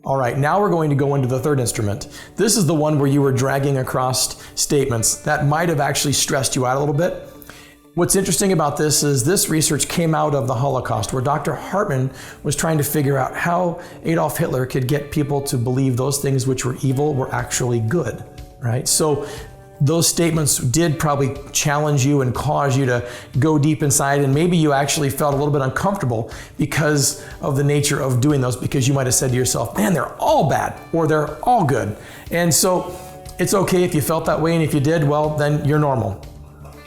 All right, now we're going to go into the third instrument. This is the one where you were dragging across statements that might have actually stressed you out a little bit. What's interesting about this is this research came out of the Holocaust, where Dr. Hartmann was trying to figure out how Adolf Hitler could get people to believe those things which were evil were actually good, right? So those statements did probably challenge you and cause you to go deep inside, and maybe you actually felt a little bit uncomfortable because of the nature of doing those, because you might have said to yourself, man, they're all bad or they're all good. And so it's okay if you felt that way, and if you did, well, then you're normal.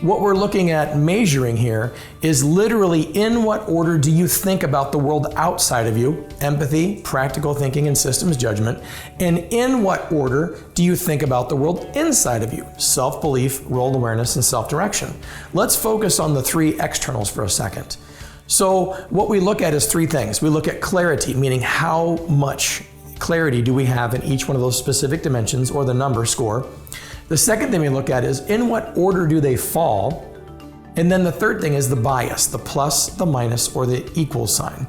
What we're looking at measuring here is literally in what order do you think about the world outside of you, empathy, practical thinking, and systems judgment, and in what order do you think about the world inside of you, self-belief, role awareness, and self-direction. Let's focus on the three externals for a second. So what we look at is three things. We look at clarity, meaning how much clarity do we have in each one of those specific dimensions, or the number score. The second thing we look at is in what order do they fall? And then the third thing is the bias, the plus, the minus, or the equal sign.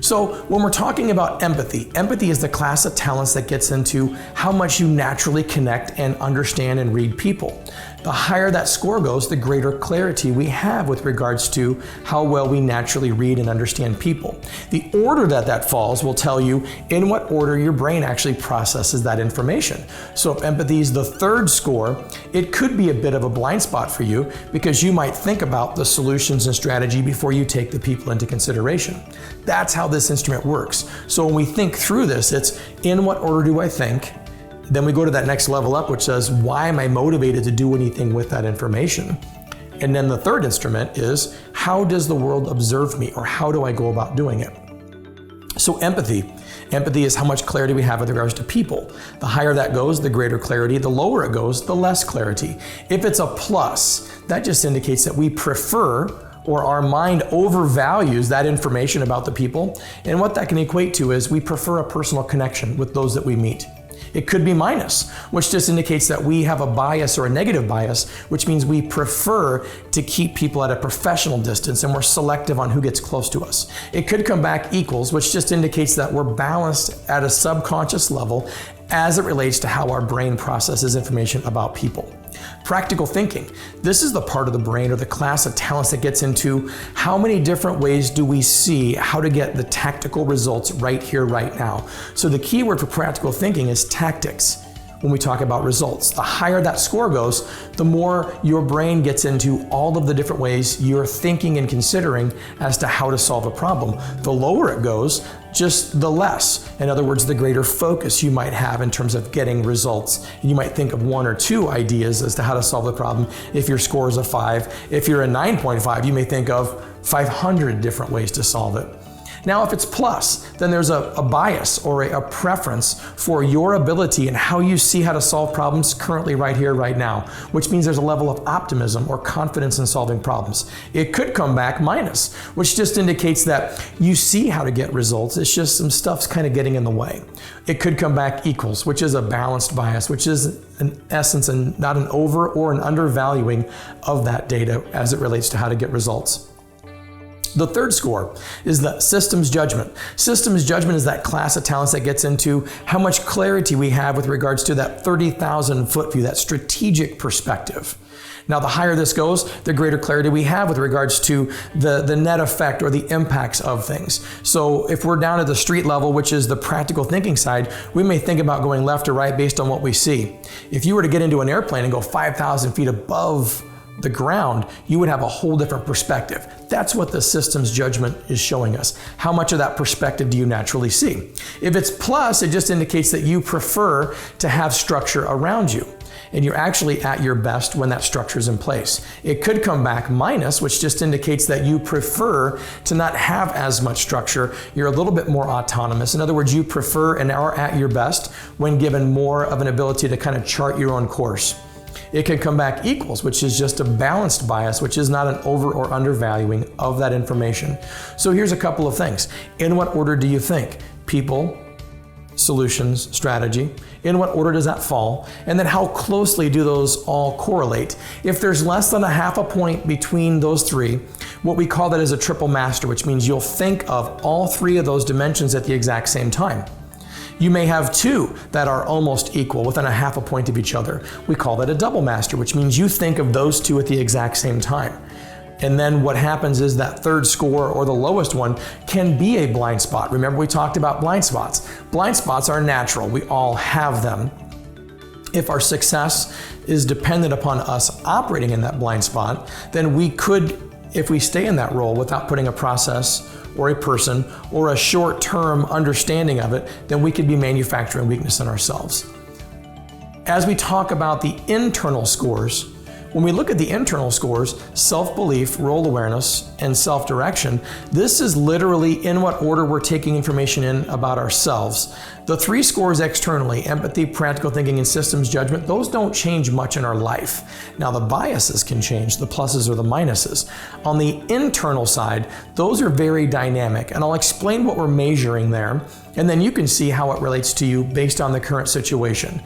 So when we're talking about empathy, empathy is the class of talents that gets into how much you naturally connect and understand and read people. The higher that score goes, the greater clarity we have with regards to how well we naturally read and understand people. The order that falls will tell you in what order your brain actually processes that information. So if empathy is the third score, it could be a bit of a blind spot for you, because you might think about the solutions and strategy before you take the people into consideration. That's how this instrument works. So when we think through this, it's in what order do I think? Then we go to that next level up, which says, why am I motivated to do anything with that information? And then the third instrument is, how does the world observe me, or how do I go about doing it? So empathy is how much clarity we have with regards to people. The higher that goes, the greater clarity. The lower it goes, the less clarity. If it's a plus, that just indicates that we prefer, or our mind overvalues that information about the people. And what that can equate to is we prefer a personal connection with those that we meet. It could be minus, which just indicates that we have a bias or a negative bias, which means we prefer to keep people at a professional distance and we're selective on who gets close to us. It could come back equals, which just indicates that we're balanced at a subconscious level as it relates to how our brain processes information about people. Practical thinking. This is the part of the brain, or the class of talents, that gets into how many different ways do we see how to get the tactical results right here, right now. So the key word for practical thinking is tactics. When we talk about results, the higher that score goes, the more your brain gets into all of the different ways you're thinking and considering as to how to solve a problem. The lower it goes, just the less. In other words, the greater focus you might have in terms of getting results. You might think of one or two ideas as to how to solve the problem. If your score is a 5, if you're a 9.5, you may think of 500 different ways to solve it. Now, if it's plus, then there's a bias or a preference for your ability and how you see how to solve problems currently, right here, right now, which means there's a level of optimism or confidence in solving problems. It could come back minus, which just indicates that you see how to get results. It's just some stuff's kind of getting in the way. It could come back equals, which is a balanced bias, which is in essence and not an over or an undervaluing of that data as it relates to how to get results. The third score is the systems judgment. Systems judgment is that class of talents that gets into how much clarity we have with regards to that 30,000 foot view, that strategic perspective. Now, the higher this goes, the greater clarity we have with regards to the net effect or the impacts of things. So if we're down at the street level, which is the practical thinking side, we may think about going left or right based on what we see. If you were to get into an airplane and go 5,000 feet above the ground, you would have a whole different perspective. That's what the systems judgment is showing us. How much of that perspective do you naturally see? If it's plus, it just indicates that you prefer to have structure around you, and you're actually at your best when that structure is in place. It could come back minus, which just indicates that you prefer to not have as much structure. You're a little bit more autonomous. In other words, you prefer and are at your best when given more of an ability to kind of chart your own course. It can come back equals, which is just a balanced bias, which is not an over or undervaluing of that information. So here's a couple of things. In what order do you think? People, solutions, strategy. In what order does that fall? And then how closely do those all correlate? If there's less than a half a point between those three, what we call that is a triple master, which means you'll think of all three of those dimensions at the exact same time. You may have two that are almost equal, within a half a point of each other. We call that a double master, which means you think of those two at the exact same time. And then what happens is that third score, or the lowest one, can be a blind spot. Remember, we talked about blind spots. Blind spots are natural. We all have them. If our success is dependent upon us operating in that blind spot, then we could, if we stay in that role without putting a process or a person or a short-term understanding of it, then we could be manufacturing weakness in ourselves. As we talk about the internal scores, when we look at the internal scores, self-belief, role awareness, and self-direction, this is literally in what order we're taking information in about ourselves. The three scores externally, empathy, practical thinking, and systems judgment, those don't change much in our life. Now the biases can change, the pluses or the minuses. On the internal side, those are very dynamic, and I'll explain what we're measuring there, and then you can see how it relates to you based on the current situation.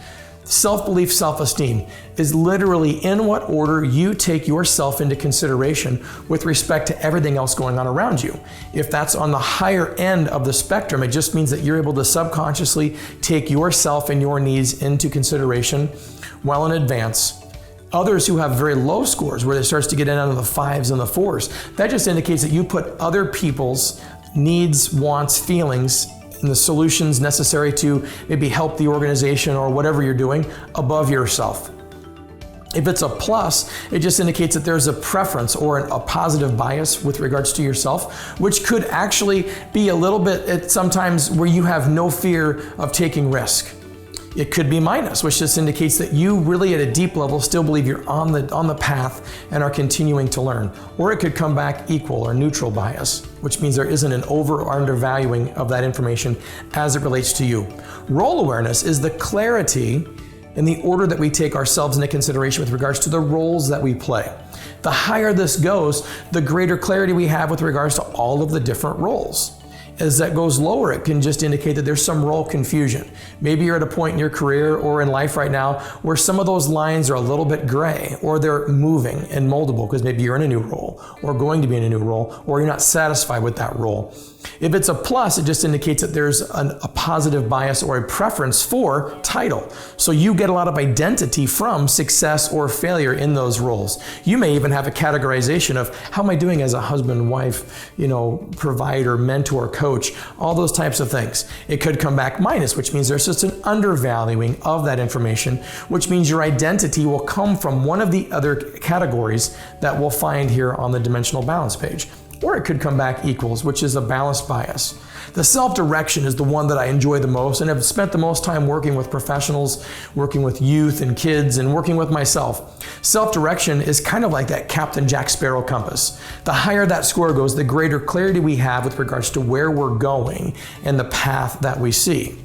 Self-belief, self-esteem is literally in what order you take yourself into consideration with respect to everything else going on around you. If that's on the higher end of the spectrum, it just means that you're able to subconsciously take yourself and your needs into consideration well in advance. Others who have very low scores, where it starts to get in under the 5s and the 4s, that just indicates that you put other people's needs, wants, feelings, and the solutions necessary to maybe help the organization or whatever you're doing above yourself. If it's a plus, it just indicates that there's a preference or a positive bias with regards to yourself, which could actually be a little bit sometimes where you have no fear of taking risk. It could be minus, which just indicates that you really at a deep level still believe you're on the path and are continuing to learn. Or it could come back equal or neutral bias, which means there isn't an over or undervaluing of that information as it relates to you. Role awareness is the clarity in the order that we take ourselves into consideration with regards to the roles that we play. The higher this goes, the greater clarity we have with regards to all of the different roles. As that goes lower, it can just indicate that there's some role confusion. Maybe you're at a point in your career or in life right now where some of those lines are a little bit gray, or they're moving and moldable because maybe you're in a new role or going to be in a new role, or you're not satisfied with that role. If it's a plus, it just indicates that there's a positive bias or a preference for title. So you get a lot of identity from success or failure in those roles. You may even have a categorization of how am I doing as a husband, wife, provider, mentor, coach, all those types of things. It could come back minus, which means there's just an undervaluing of that information, which means your identity will come from one of the other categories that we'll find here on the dimensional balance page. Or it could come back equals, which is a balanced bias. The self-direction is the one that I enjoy the most, and have spent the most time working with professionals, working with youth and kids, and working with myself. Self-direction is kind of like that Captain Jack Sparrow compass. The higher that score goes, the greater clarity we have with regards to where we're going and the path that we see.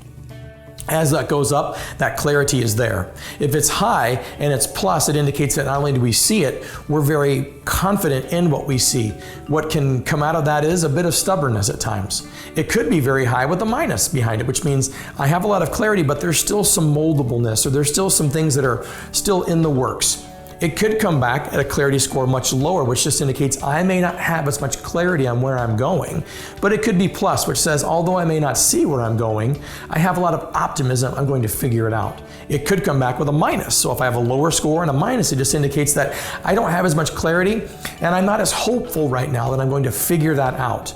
As that goes up, that clarity is there. If it's high and it's plus, it indicates that not only do we see it, we're very confident in what we see. What can come out of that is a bit of stubbornness at times. It could be very high with a minus behind it, which means I have a lot of clarity, but there's still some moldableness, or there's still some things that are still in the works. It could come back at a clarity score much lower, which just indicates I may not have as much clarity on where I'm going, but it could be plus, which says although I may not see where I'm going, I have a lot of optimism I'm going to figure it out. It could come back with a minus. So if I have a lower score and a minus, it just indicates that I don't have as much clarity and I'm not as hopeful right now that I'm going to figure that out.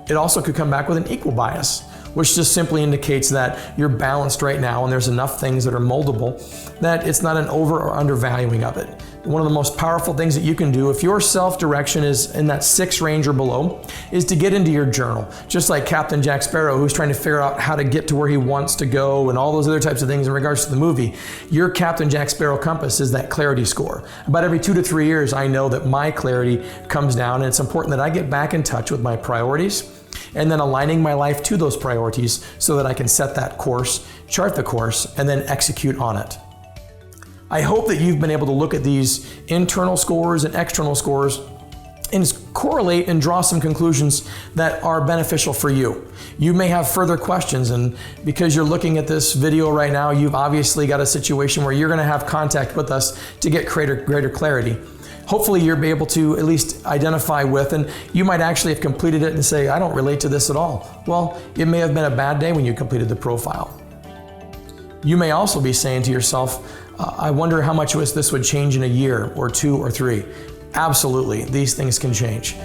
It also could come back with an equal bias, which just simply indicates that you're balanced right now and there's enough things that are moldable that it's not an over or undervaluing of it. One of the most powerful things that you can do if your self-direction is in that 6 range or below is to get into your journal. Just like Captain Jack Sparrow, who's trying to figure out how to get to where he wants to go and all those other types of things in regards to the movie, your Captain Jack Sparrow compass is that clarity score. About every 2 to 3 years, I know that my clarity comes down, and it's important that I get back in touch with my priorities and then aligning my life to those priorities so that I can set that course, chart the course, and then execute on it. I hope that you've been able to look at these internal scores and external scores and correlate and draw some conclusions that are beneficial for you. You may have further questions, and because you're looking at this video right now, you've obviously got a situation where you're going to have contact with us to get greater clarity. Hopefully you'll be able to at least identify with, and you might actually have completed it and say, I don't relate to this at all. Well, it may have been a bad day when you completed the profile. You may also be saying to yourself, I wonder how much this would change in a year or 2 or 3. Absolutely, these things can change.